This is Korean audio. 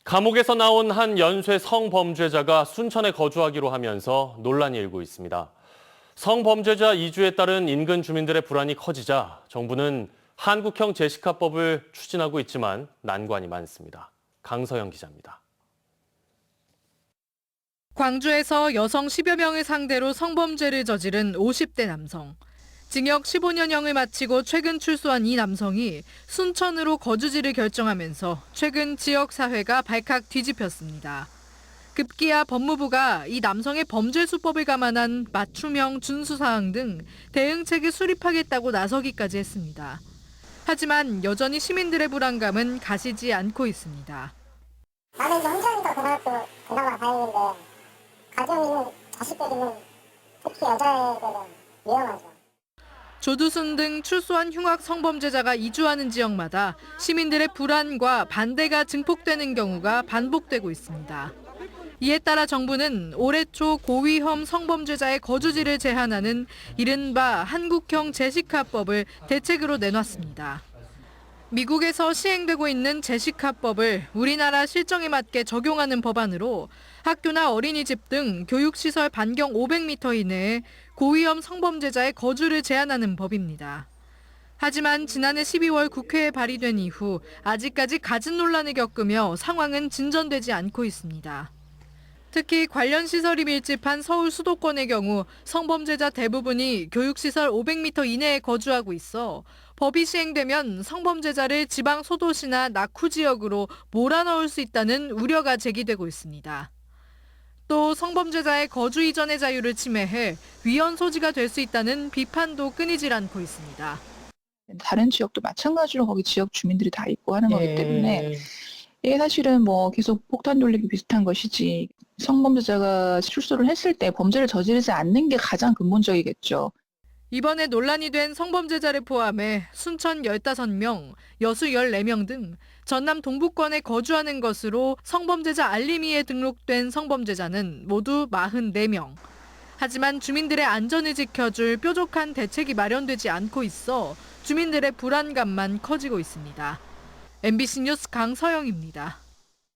감옥에서 나온 한 연쇄 성범죄자가 순천에 거주하기로 하면서 논란이 일고 있습니다. 성범죄자 이주에 따른 인근 주민들의 불안이 커지자 정부는 한국형 제시카법을 추진하고 있지만 난관이 많습니다. 강서영 기자입니다. 광주에서 여성 10여 명을 상대로 성범죄를 저지른 50대 남성. 징역 15년형을 마치고 최근 출소한 이 남성이 순천으로 거주지를 결정하면서 최근 지역사회가 발칵 뒤집혔습니다. 급기야 법무부가 이 남성의 범죄 수법을 감안한 맞춤형 준수사항 등 대응책을 수립하겠다고 나서기까지 했습니다. 하지만 여전히 시민들의 불안감은 가시지 않고 있습니다. 나는 이제 혼자니까 그나마 다행인데 가정이 있는 자식들이는 특히 여자애들은 위험하죠. 조두순 등 출소한 흉악 성범죄자가 이주하는 지역마다 시민들의 불안과 반대가 증폭되는 경우가 반복되고 있습니다. 이에 따라 정부는 올해 초 고위험 성범죄자의 거주지를 제한하는 이른바 한국형 제시카법을 대책으로 내놨습니다. 미국에서 시행되고 있는 제시카법을 우리나라 실정에 맞게 적용하는 법안으로 학교나 어린이집 등 교육시설 반경 500m 이내에 고위험 성범죄자의 거주를 제한하는 법입니다. 하지만 지난해 12월 국회에 발의된 이후 아직까지 갖은 논란을 겪으며 상황은 진전되지 않고 있습니다. 특히 관련 시설이 밀집한 서울 수도권의 경우 성범죄자 대부분이 교육시설 500m 이내에 거주하고 있어 법이 시행되면 성범죄자를 지방 소도시나 낙후 지역으로 몰아넣을 수 있다는 우려가 제기되고 있습니다. 또 성범죄자의 거주 이전의 자유를 침해해 위헌 소지가 될 수 있다는 비판도 끊이질 않고 있습니다. 다른 지역도 마찬가지로 거기 지역 주민들이 다 있고 하는 거기 때문에 이게 사실은 뭐 계속 폭탄 돌리기 비슷한 것이지 성범죄자가 출소를 했을 때 범죄를 저지르지 않는 게 가장 근본적이겠죠. 이번에 논란이 된 성범죄자를 포함해 순천 15명, 여수 14명 등 전남 동부권에 거주하는 것으로 성범죄자 알림이에 등록된 성범죄자는 모두 44명. 하지만 주민들의 안전을 지켜줄 뾰족한 대책이 마련되지 않고 있어 주민들의 불안감만 커지고 있습니다. MBC 뉴스 강서영입니다.